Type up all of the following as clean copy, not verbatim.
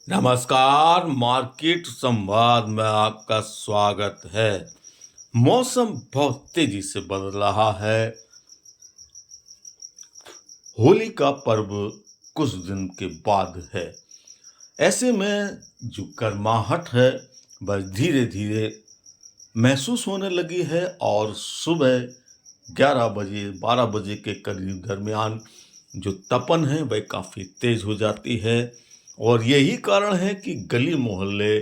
नमस्कार, मार्केट संवाद में आपका स्वागत है। मौसम बहुत तेजी से बदल रहा है। होली का पर्व कुछ दिन के बाद है। ऐसे में जो गर्माहट है वह धीरे धीरे महसूस होने लगी है और सुबह 11 बजे 12 बजे के करीब दरमियान जो तपन है वह काफ़ी तेज हो जाती है और यही कारण है कि गली मोहल्ले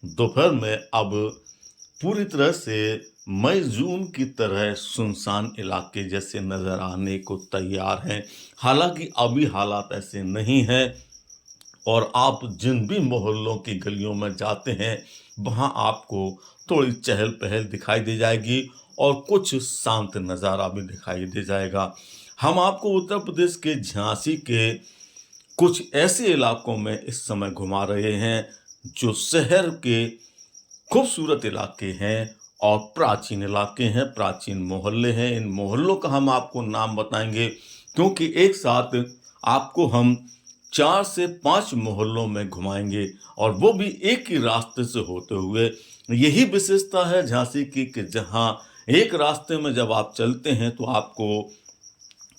दोपहर में अब पूरी तरह से मई जून की तरह सुनसान इलाके जैसे नज़र आने को तैयार हैं। हालांकि अभी हालात ऐसे नहीं हैं और आप जिन भी मोहल्लों की गलियों में जाते हैं वहाँ आपको थोड़ी चहल पहल दिखाई दे जाएगी और कुछ शांत नज़ारा भी दिखाई दे जाएगा। हम आपको उत्तर प्रदेश के झांसी के कुछ ऐसे इलाकों में इस समय घुमा रहे हैं जो शहर के खूबसूरत इलाके हैं और प्राचीन इलाके हैं, प्राचीन मोहल्ले हैं। इन मोहल्लों का हम आपको नाम बताएंगे क्योंकि एक साथ आपको हम 4 से 5 मोहल्लों में घुमाएंगे और वो भी एक ही रास्ते से होते हुए। यही विशेषता है झांसी की कि जहाँ एक रास्ते में जब आप चलते हैं तो आपको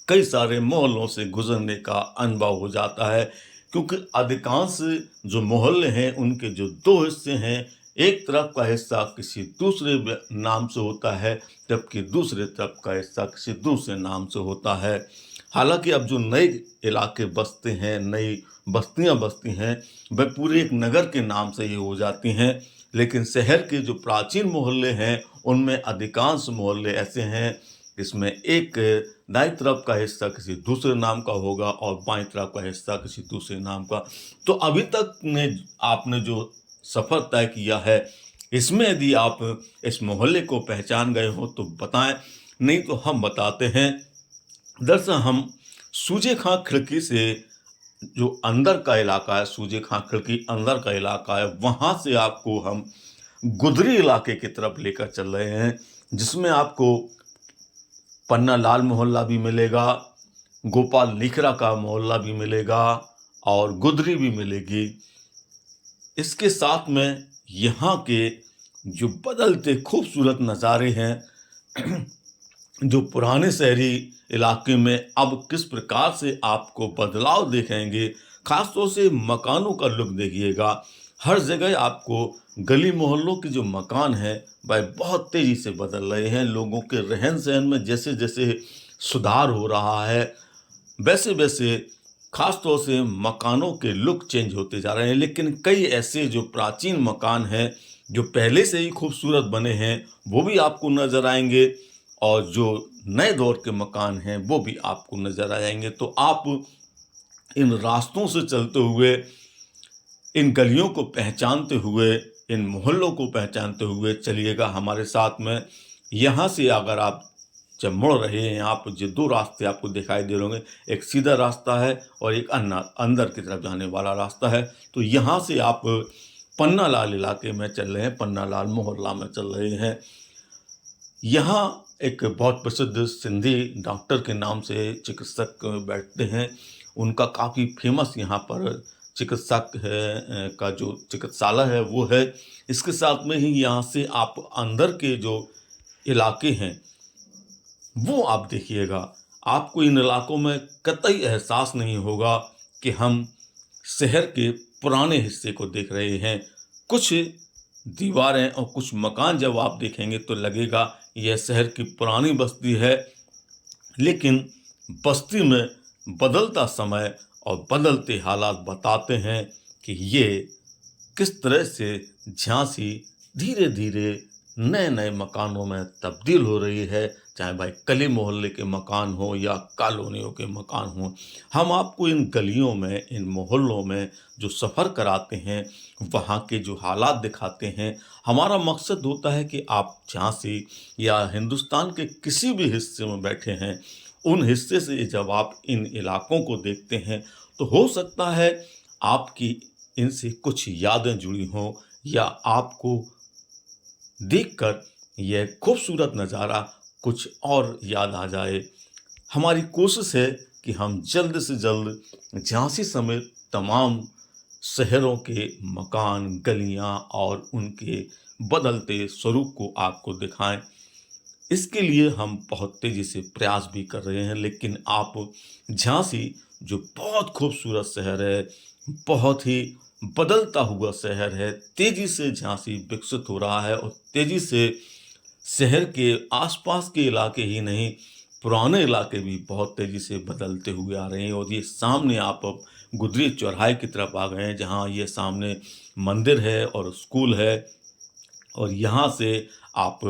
कई सारे मोहल्लों से गुजरने का अनुभव हो जाता है क्योंकि अधिकांश जो मोहल्ले हैं उनके जो दो हिस्से हैं, एक तरफ का हिस्सा किसी दूसरे नाम से होता है जबकि दूसरे तरफ का हिस्सा किसी दूसरे नाम से होता है। हालांकि अब जो नए इलाके बसते हैं, नई बस्तियां बसती हैं, वह पूरे एक नगर के नाम से ही हो जाती हैं। लेकिन शहर के जो प्राचीन मोहल्ले हैं उनमें अधिकांश मोहल्ले ऐसे हैं इसमें एक दाईं तरफ का हिस्सा किसी दूसरे नाम का होगा और बाईं तरफ का हिस्सा किसी दूसरे नाम का। तो अभी तक ने आपने जो सफ़र तय किया है, इसमें यदि आप इस मोहल्ले को पहचान गए हो तो बताएं, नहीं तो हम बताते हैं। दरअसल हम सूजे खां खिड़की से जो अंदर का इलाका है, सूजे खां खिड़की अंदर का इलाका है, वहाँ से आपको हम गुदरी इलाके की तरफ लेकर चल रहे हैं जिसमें आपको पन्ना लाल मोहल्ला भी मिलेगा, गोपाल लिखरा का मोहल्ला भी मिलेगा और गुदरी भी मिलेगी। इसके साथ में यहाँ के जो बदलते खूबसूरत नज़ारे हैं जो पुराने शहरी इलाके में अब किस प्रकार से आपको बदलाव दिखेंगे, खासतौर से मकानों का लुक देखिएगा। हर जगह आपको गली मोहल्लों के जो मकान हैं वह बहुत तेज़ी से बदल रहे हैं। लोगों के रहन सहन में जैसे जैसे सुधार हो रहा है वैसे वैसे खास तौर से मकानों के लुक चेंज होते जा रहे हैं। लेकिन कई ऐसे जो प्राचीन मकान हैं जो पहले से ही खूबसूरत बने हैं वो भी आपको नज़र आएंगे और जो नए दौर के मकान हैं वो भी आपको नज़र आ जाएंगे। तो आप इन रास्तों से चलते हुए, इन गलियों को पहचानते हुए, इन मोहल्लों को पहचानते हुए चलिएगा हमारे साथ में। यहाँ से अगर आप जब मुड़ रहे हैं, आप जो दो रास्ते आपको दिखाई दे रहे होंगे, एक सीधा रास्ता है और एक अंदर की तरफ जाने वाला रास्ता है। तो यहाँ से आप पन्ना लाल इलाके में चल रहे हैं, पन्ना लाल मोहल्ला में चल रहे हैं। यहाँ एक बहुत प्रसिद्ध सिंधी डॉक्टर के नाम से चिकित्सक बैठते हैं। उनका काफ़ी फेमस यहाँ पर चिकित्सक है का जो चिकित्सालय है वो है। इसके साथ में ही यहाँ से आप अंदर के जो इलाके हैं वो आप देखिएगा। आपको इन इलाकों में कतई एहसास नहीं होगा कि हम शहर के पुराने हिस्से को देख रहे हैं। कुछ दीवारें और कुछ मकान जब आप देखेंगे तो लगेगा यह शहर की पुरानी बस्ती है। लेकिन बस्ती में बदलता समय और बदलते हालात बताते हैं कि ये किस तरह से झांसी धीरे धीरे नए नए मकानों में तब्दील हो रही है, चाहे भाई गली मोहल्ले के मकान हो या कॉलोनियों के मकान हो। हम आपको इन गलियों में, इन मोहल्लों में जो सफ़र कराते हैं वहाँ के जो हालात दिखाते हैं। हमारा मकसद होता है कि आप झांसी या हिंदुस्तान के किसी भी हिस्से में बैठे हैं, उन हिस्से से जब आप इन इलाकों को देखते हैं तो हो सकता है आपकी इनसे कुछ यादें जुड़ी हों या आपको देखकर यह खूबसूरत नज़ारा कुछ और याद आ जाए। हमारी कोशिश है कि हम जल्द से जल्द झांसी समेत तमाम शहरों के मकान, गलियां और उनके बदलते स्वरूप को आपको दिखाएं। इसके लिए हम बहुत तेज़ी से प्रयास भी कर रहे हैं, लेकिन आप झांसी जो बहुत खूबसूरत शहर है, बहुत ही बदलता हुआ शहर है, तेज़ी से झांसी विकसित हो रहा है और तेज़ी से शहर के आसपास के इलाके ही नहीं, पुराने इलाके भी बहुत तेज़ी से बदलते हुए आ रहे हैं। और ये सामने आप अब गुदरी चौराहे की तरफ आ गए हैं, जहाँ ये सामने मंदिर है और स्कूल है। और यहाँ से आप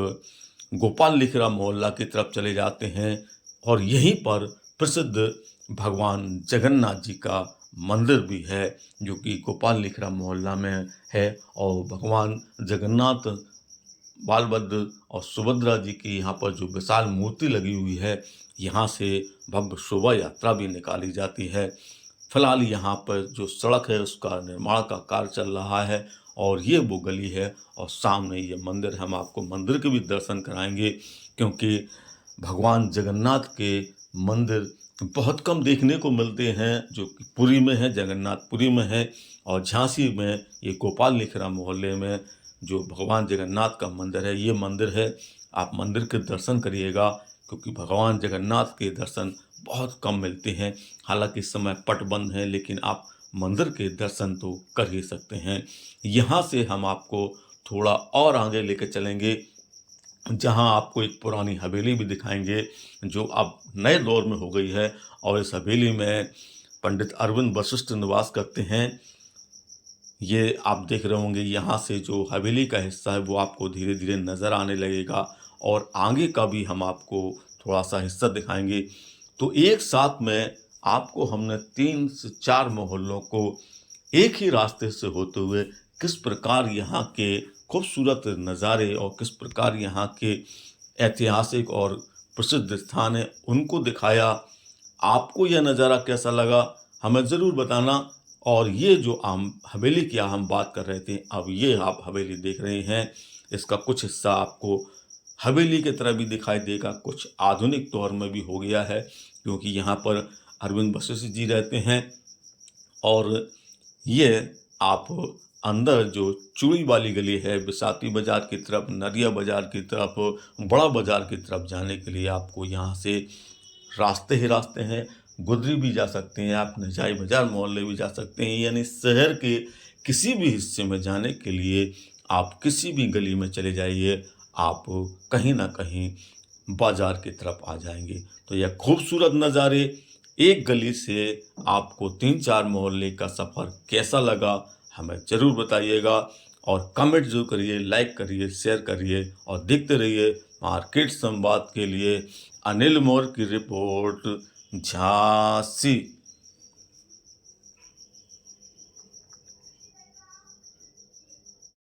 गोपाल लिखरा मोहल्ला की तरफ चले जाते हैं और यहीं पर प्रसिद्ध भगवान जगन्नाथ जी का मंदिर भी है, जो कि गोपाल लिखरा मोहल्ला में है। और भगवान जगन्नाथ, बालभद्र और सुभद्रा जी की यहाँ पर जो विशाल मूर्ति लगी हुई है, यहाँ से भव्य शोभा यात्रा भी निकाली जाती है। फिलहाल यहाँ पर जो सड़क है उसका निर्माण का कार्य चल रहा है और ये वो गली है और सामने ये मंदिर। हम आपको मंदिर के भी दर्शन कराएंगे, क्योंकि भगवान जगन्नाथ के मंदिर बहुत कम देखने को मिलते हैं, जो कि पुरी में है, जगन्नाथपुरी में है। और झांसी में ये गोपाल लिखरा मोहल्ले में जो भगवान जगन्नाथ का मंदिर है, ये मंदिर है। आप मंदिर के दर्शन करिएगा, क्योंकि भगवान जगन्नाथ के दर्शन बहुत कम मिलते हैं। हालांकि इस समय पट बंद है, लेकिन आप मंदिर के दर्शन तो कर ही सकते हैं। यहाँ से हम आपको थोड़ा और आगे लेकर चलेंगे, जहाँ आपको एक पुरानी हवेली भी दिखाएंगे, जो अब नए दौर में हो गई है। और इस हवेली में पंडित अरविंद वशिष्ठ निवास करते हैं। ये आप देख रहे होंगे, यहाँ से जो हवेली का हिस्सा है वो आपको धीरे धीरे नज़र आने लगेगा और आगे का भी हम आपको थोड़ा सा हिस्सा दिखाएंगे। तो एक साथ में आपको हमने 3 से 4 मोहल्लों को एक ही रास्ते से होते हुए किस प्रकार यहाँ के खूबसूरत नज़ारे और किस प्रकार यहाँ के ऐतिहासिक और प्रसिद्ध स्थान हैं, उनको दिखाया। आपको यह नज़ारा कैसा लगा, हमें ज़रूर बताना। और ये जो हम हवेली की हम बात कर रहे थे, अब ये आप हवेली देख रहे हैं, इसका कुछ हिस्सा आपको हवेली की तरह भी दिखाई देगा, कुछ आधुनिक दौर में भी हो गया है, क्योंकि यहाँ पर अरविंद वशिष्ठ जी रहते हैं। और ये आप अंदर जो चूड़ी वाली गली है, बिसाती बाज़ार की तरफ, नरिया बाज़ार की तरफ, बड़ा बाज़ार की तरफ जाने के लिए आपको यहाँ से रास्ते ही रास्ते हैं। गुदरी भी जा सकते हैं आप, निजाई बाज़ार मोहल्ले भी जा सकते हैं। यानी शहर के किसी भी हिस्से में जाने के लिए आप किसी भी गली में चले जाइए, आप कहीं ना कहीं बाज़ार की तरफ आ जाएंगे। तो यह खूबसूरत नज़ारे एक गली से आपको 3-4 मोहल्ले का सफ़र कैसा लगा, हमें ज़रूर बताइएगा। और कमेंट ज़रूर करिए, लाइक करिए, शेयर करिए और देखते रहिए मार्केट संवाद के लिए। अनिल मोर की रिपोर्ट, झांसी।